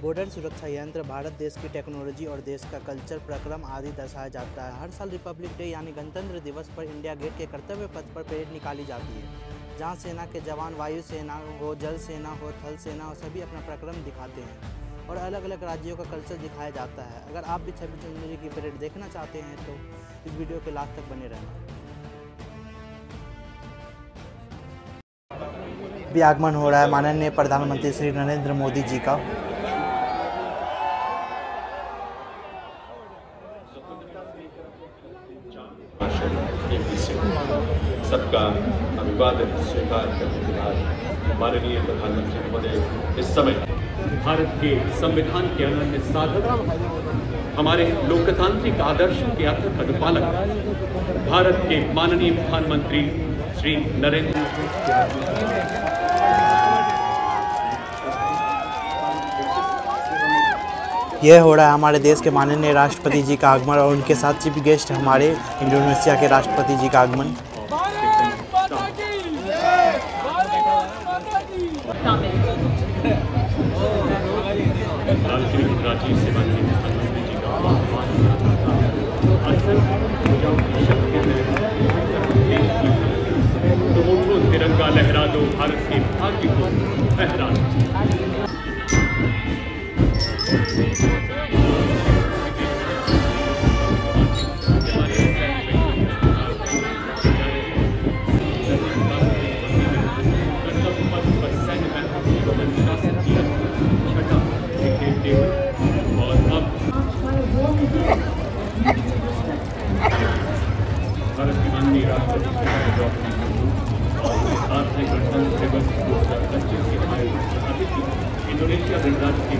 Border सुरक्षा यंत्र भारत देश की टेक्नोलॉजी और देश का कल्चर, प्रक्रम आदि दर्शाया जाता है। हर साल रिपब्लिक डे यानी गणतंत्र दिवस पर इंडिया गेट के कर्तव्य पथ पर परेड निकाली जाती है, जहां सेना के जवान वायु सेना हो, जल सेना हो, थल सेना हो, सभी अपना प्रक्रम दिखाते हैं और अलग अलग राज्यों का कल्चर दिखाया जाता है। अगर आप भी 26 जनवरी की परेड देखना चाहते हैं तो इस वीडियो के लास्ट तक बने रहना। भी आगमन हो रहा है माननीय प्रधानमंत्री श्री नरेंद्र मोदी जी का। सबका अभिवादन स्वीकार करने के बाद माननीय प्रधानमंत्री महोदय इस समय भारत के संविधान के अनन्य साधक, हमारे लोकतांत्रिक आदर्शों के अथक अनुपालक, भारत के माननीय प्रधानमंत्री श्री नरेंद्र यह हो रहा है हमारे देश के माननीय राष्ट्रपति जी का आगमन और उनके साथ चीफ गेस्ट हमारे इंडोनेशिया के राष्ट्रपति जी का आगमन। तिरंगा लहरा दो, भारत के भाग्य को फहरा दो। भारत की माननीय राष्ट्रपति इंडोनेशिया गणराज्य की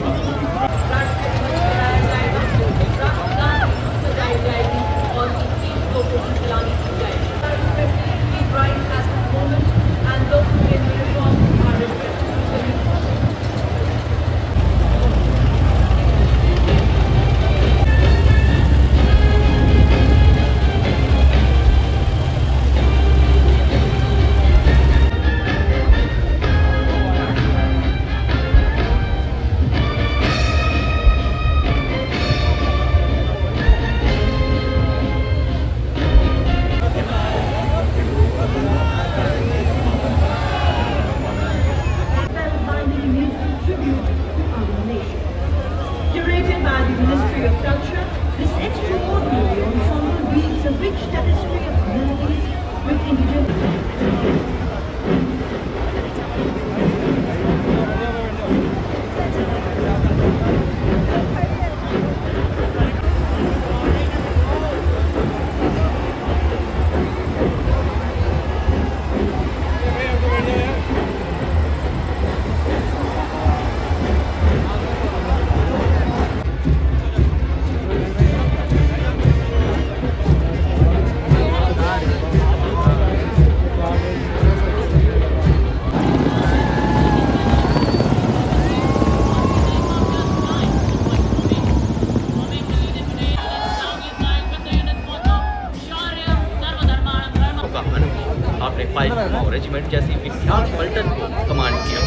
आपने 5 रेजिमेंट जैसी विख्यात पलटन को कमांड किया।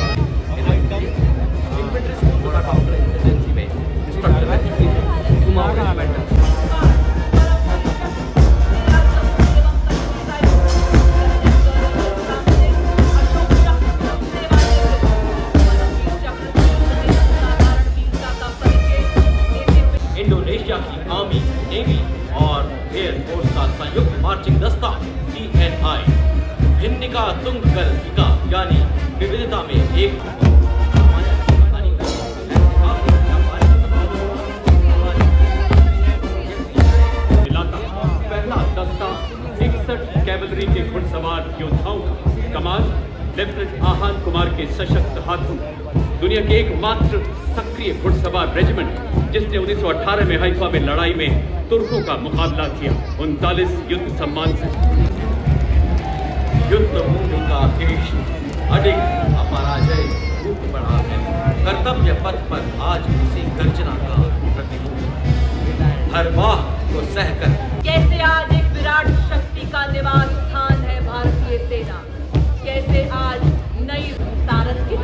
इन्फेंट्री स्कूल का काउंटर इंसर्जेंसी में इंस्ट्रक्टर रह चुकी है कुमाऊं रेजिमेंट। इंडोनेशिया की आर्मी, नेवी और एयर फोर्स का संयुक्त मार्चिंग दस्ता TNI भिन्निका तुंगकल विका यानी विविधता में एक पहला दस्ता 61 कैवलरी के घुड़सवार योद्धाओं का कमान लेफ्टिनेंट आहान कुमार के सशक्त हाथों, दुनिया के एकमात्र सक्रिय घुड़सवार रेजिमेंट जिसने 1918 में हाइफा में लड़ाई में तुर्कों का मुकाबला किया, 39 युद्ध सम्मान से। युद्ध भूमि का देश अडिग अपराजय रूप बढ़ा है, कर्तव्य पथ पर आज उसी गर्जना का प्रतिरूप। हर वाह को सहकर कैसे आज एक विराट शक्ति का निवास स्थान है भारतीय सेना, कैसे आज नई तारत की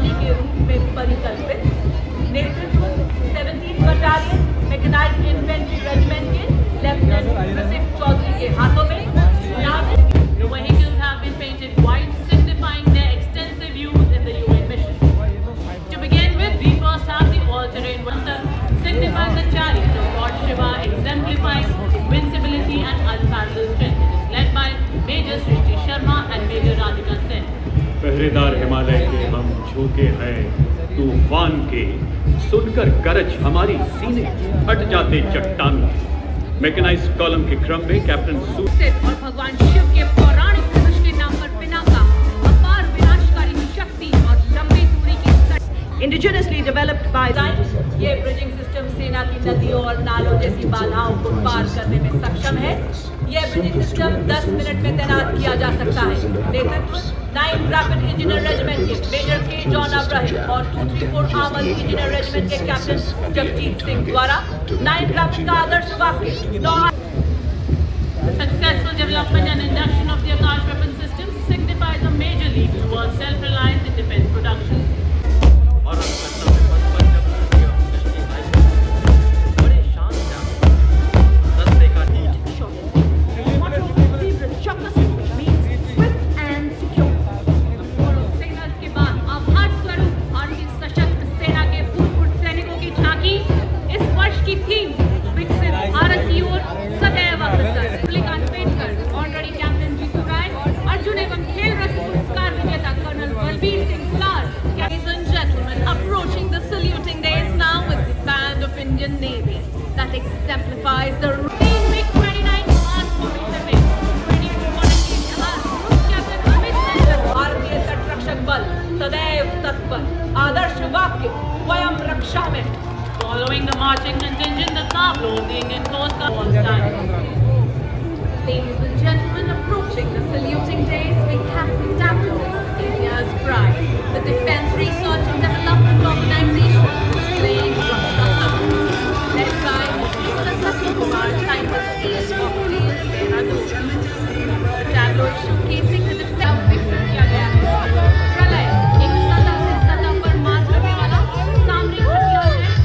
सेनानी के रूप में परिकल्पित। नेतृत्व 17th battalion mechanized infantry regiment के लेफ्टिनेंट प्रसिद्ध चौधरी के हाथों में। The vehicles have been painted white, signifying their extensive use in the UN mission. To begin with, we first have the all-terrain Vanta, signifying the chariot of Lord Shiva, exemplifying invincibility and unparalleled strength. It is led by Major Sriti Sharma and Major Radhika Sen. पहरेदार हिमालय के हम झुके हैं तूफान के, सुनकर गरज हमारी सीने फट जाते चट्टानों। मैकेनाइज्ड कॉलम के क्रम में कैप्टन और भगवान शिव के पौराणिक धनुष के नाम पर पिनाका अपार विनाशकारी शक्ति और लंबी दूरी की इंडिजिनसली डेवलप्ड बाय ये ब्रिजिंग सिस्टम सेना की नदियों और नालों जैसी बाधाओं को पार करने में सक्षम है। यह ब्रिजिंग सिस्टम 10 मिनट में तैनात किया जा सकता है। नेतृत्व 9 रैपिड इंजीनियर रेजिमेंट के मेजर के जॉन अब्राहिम और 234 आर्मर्ड इंजीनियर रेजिमेंट के कैप्टन जगजीत सिंह द्वारा 9 रैपिड का आदर्श वाक्य Successful development and induction of the Akash weapon system signifies a major leap towards self-reliance in defense production. Indian Navy that exemplifies the routine MiG-29 on formation में 2014 captain Amit Sanjay भारतीय तटरक्षक बल सदैव तत्पर आदर्श वाक्य स्वयं रक्षा में। Following the marching contingent, the tableau of the Indian Coast Guard was done. Ladies and gentlemen, approaching the saluting days, we Captain Dato, India's pride, the Defence Research and Development Organization, displaying led by Mr. Sachin Kumar, Scientist East of Field, Dehradun. The tableau is showcasing the defense of victory किया गया है। प्रलय एक सतह से सतह पर मार करने वाला सामरिक हथियार है।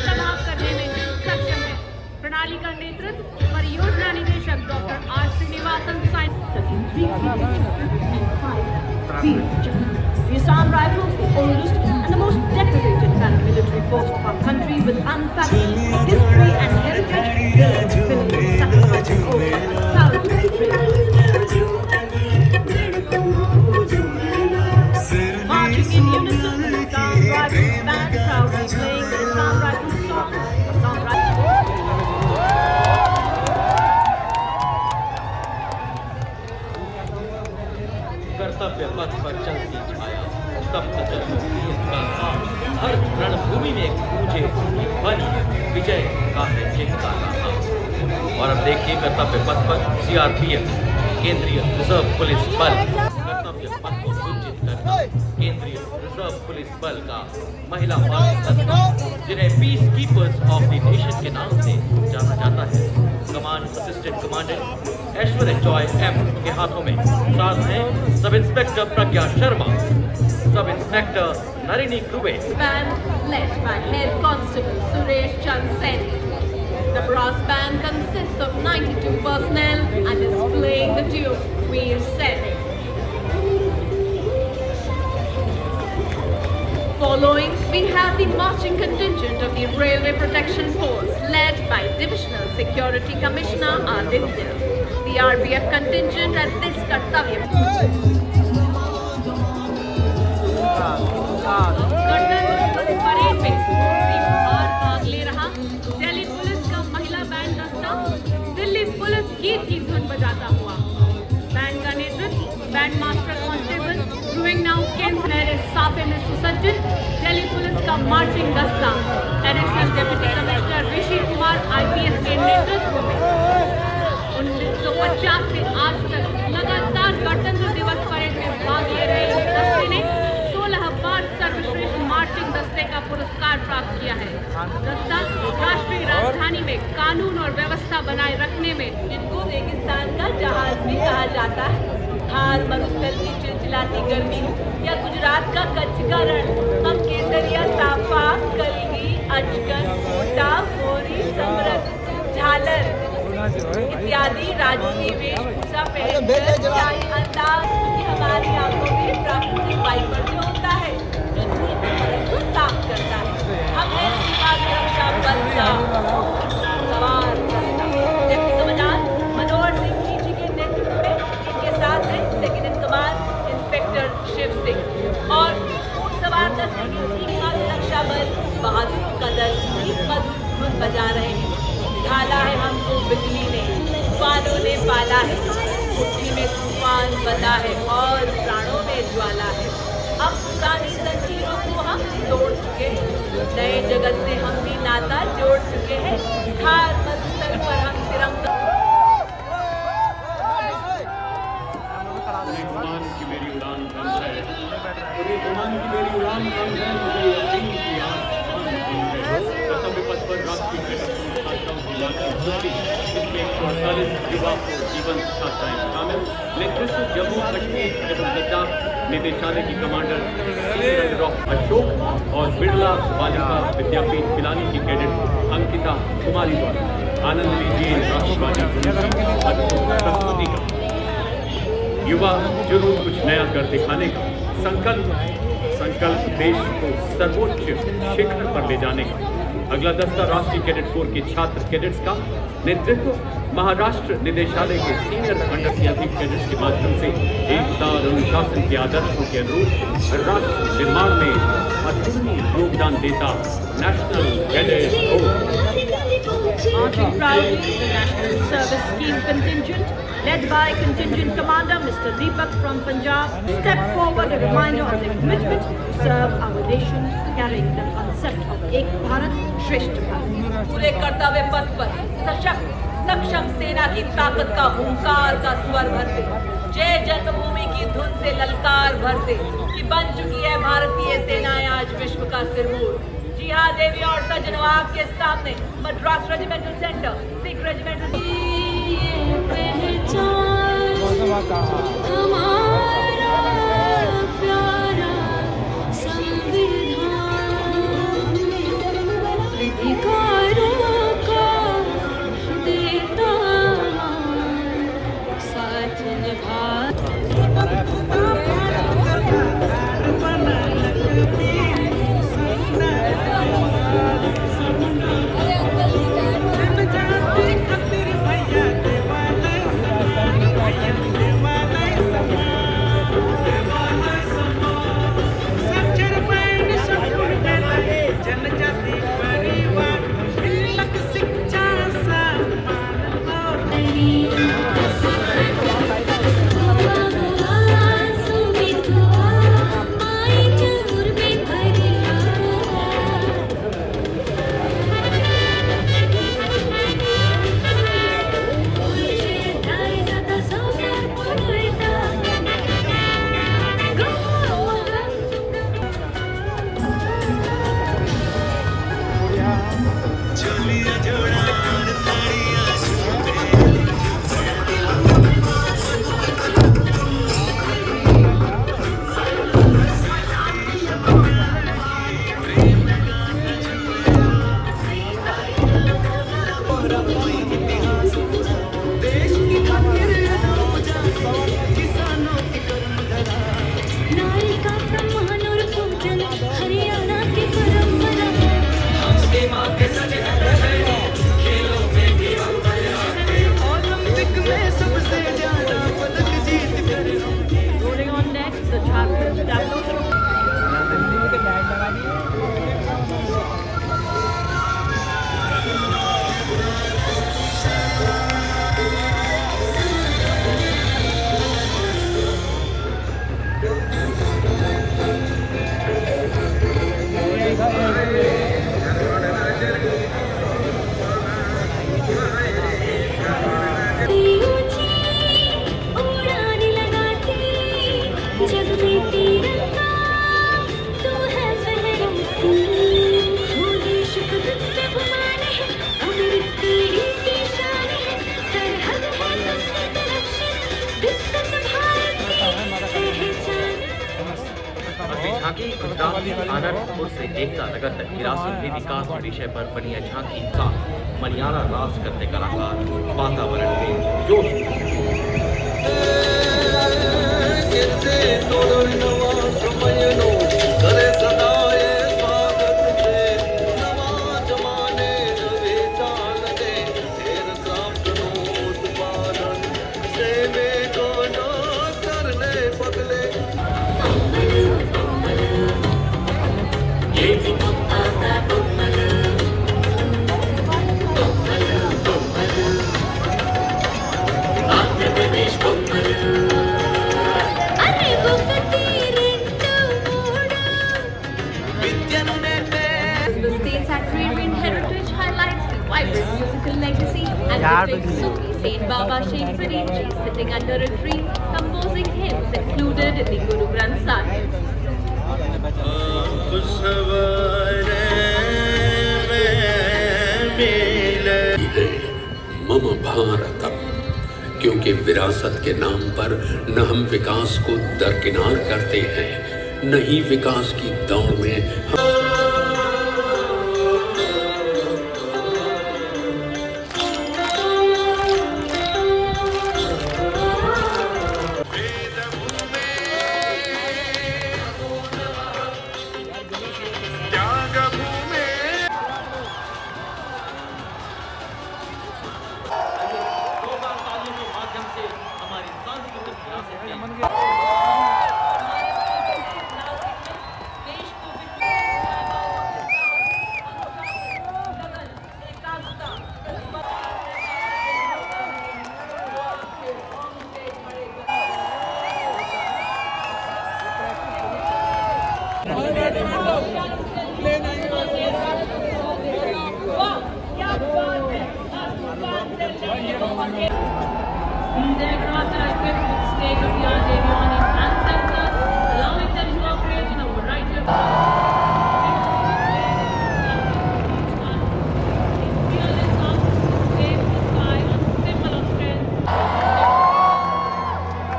प्रभाव करने में सक्षम है। प्रणाली का नेतृत्व परियोजना निदेशक doctor R Srinivasan The Assam Rifles, the oldest and the most decorated paramilitary force of our country with unfathomed history and heritage, filling sacrificing over 1,000 troops. Marching in unison, the Assam Rifles band proudly playing the Assam Rifles song. Assam Rifles. कर्तव्य पथ पर चलती छाया तप्त जन्मभूमि का भाव हर रणभूमि में गूंजे बनी विजय का है जिनका नाम। और अब देखिए कर्तव्य पथ पर सीआरपीएफ केंद्रीय रिजर्व पुलिस बल कर्तव्य पथ को सुनिश्चित करना केंद्रीय रिजर्व पुलिस बल का महिला जिन्हें peace keepers of the nation के नाम से जाना जाता है। कमांड असिस्टेंट कमांडेंट ऐश्वर्य जॉय एम के हाथों में साथ हैं sub inspector Pragya Sharma, sub inspector Nalini Kube. Band led by Head Constable Suresh Chand Seni. The brass band consists of 92 personnel and is playing the tune Veer Seni. Following, we have the marching contingent of the Railway Protection Force, led by Divisional Security Commissioner Aditya. The RBF contingent at this Kartavya. Parade में भाग ले रहा Delhi police का महिला band दस्ता Delhi police गीत की धुन बजाता हुआ। बैंड का नेतृत्व बैंड मास्टर कांस्टेबल ध्रुविंग नाउ केंद्र साफे में सुसज्जित दिल्ली पुलिस का मार्चिंग दस्ता additional deputy commissioner Rishi Kumar IPS के नेतृत्व में 1950 से आज तक लगातार गणतंत्र दिवस परेड में भाग ले रहे इस दस्ते ने 16 बार सर्वश्रेष्ठ मार्चिंग दस्ते का पुरस्कार प्राप्त किया है। दस्ता राष्ट्र व्यवस्था बनाए रखने में, जिनको रेगिस्तान का जहाज भी कहा जाता है, थार मरुस्थल की चिलचिलाती गर्मी या गुजरात का कच्छ का रण, हम केसरिया, साफा, कलगी, अचकन, कोटा, मोरी, समरक, झालर इत्यादि राजसी वेशभूषा पहनकर शाही अंदाज की हमारी आंखों में प्राकृतिक वाइपर जो होता है, जो धूल को साफ करता है, हमें सीमा सुरक्षा बल का सवार करता है। जबकि कमांडर मनोहर सिंह जी के नेतृत्व में इनके साथ है second in command inspector Shiv Singh और सवार दस्ते की सीमा सुरक्षा बल बहादुरों का दल मधुर धुन बजा रहे हैं। ढाला है हमको बिजली ने, तूफानों ने पाला है, मुट्ठी में तूफान बंधा है और प्राणों में ज्वाला है। अब पुरानी जंजीरों को हम तोड़ चुके हैं, नए जगत से हम भी नाता जोड़ चुके हैं। थार मरुस्थल पर हम तिरंगा विमान की मेरी उड़ान बंद है, विमान की मेरी उड़ान बंद है, मुझे यकीन की आसमान है। कर्तव्य पथ पर राष्ट्रीय कैडेट छात्राओं की लाठी इसमें 148 युवा को जीवन छात्राएं शामिल। नेतृत्व जम्मू कश्मीर एवं लद्दाख निदेशालय की कमांडर अशोक और बिरला बालिका विद्यापीठ पिलानी की कैडेट अंकिता कुमारी द्वारा। आनंद लीजिए राष्ट्रवादी प्रस्तुति का। युवा जुनून कुछ नया कर दिखाने का संकल्प देश को सर्वोच्च शिखर पर ले जाने का। अगला दस्ता राष्ट्रीय कैडेट कोर के छात्र कैडेट्स का नेतृत्व महाराष्ट्र निदेशालय के सीनियर अंडर सीआरपीएफ कैडेट्स के माध्यम से एकता और अनुशासन के आदर्शों के अनुरूप राष्ट्र निर्माण में अतुलनीय योगदान देता national cadet corps. Marching proudly, the National Service Scheme contingent, led by Contingent Commander Mr. Deepak from Punjab, stepped forward a reminder of their commitment to serve our nation, carrying the concept of Ek Bharat, Shreshtha Bharat. पूरे कर्तव्य पथ पर सशक्त सक्षम सेना की ताकत का हुंकार का स्वर भरते, जय जन्मभूमि की धुन से ललकार भरते, कि बन चुकी है भारतीय सेनाएं आज विश्व का सिरमौर। जी हाँ देवी और सज्जनों, आपके सामने Madras regimental centre, Sikh regimental Anandpur से एकता नगर तक विरासत भी विकास के विषय पर बनी है झांकी का मनियारा रास करते कलाकार वातावरण में जोश musical legacy and reflects Sufi Saint Baba Sheikh Sareef Ji sitting under a tree composing hymns included in the Guru Granth Sahib. मम भारतम, क्योंकि विरासत के नाम पर न हम विकास को दरकिनार करते हैं, न ही विकास की दौड़ में These aircraft are equipped with state-of-the-art avionics and sensors, allowing them to operate in a variety of fearless officers save the sky on symbol of strength.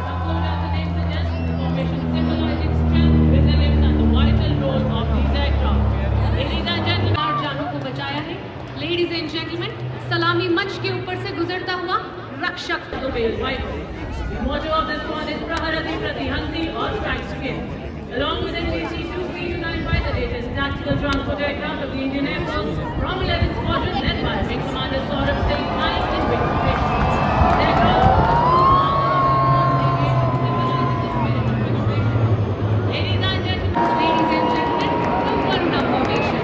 Conclude as the name suggests, the formation symbolizing strength, resilience, and the vital role of these aircraft. Ladies and gentlemen, our जानों को बचाया है. Ladies and gentlemen, सलामी मंच के ऊपर से गुजरता हुआ रक्षक The motto of this one is Praharati Pratihanti or Strike Skin. Along with NBC-2329 by the latest tactical transport aircraft of the Indian Air Force from 11th Squadron led by Wing Commander Saurabh Singh flying in Wing Formation. The aircraft Ladies and gentlemen, the Varuna Formation.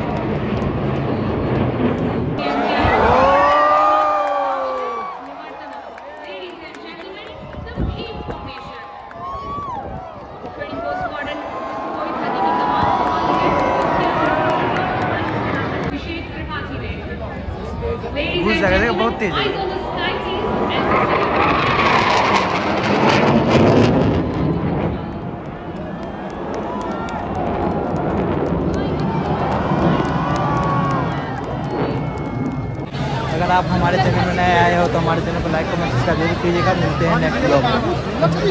बहुत तेज है। अगर आप हमारे channel में नए आए हो तो हमारे चैनल को लाइक कमेंट सब्सक्राइब जरूर कीजिएगा। मिलते हैं नेक्स्ट ब्लॉग में।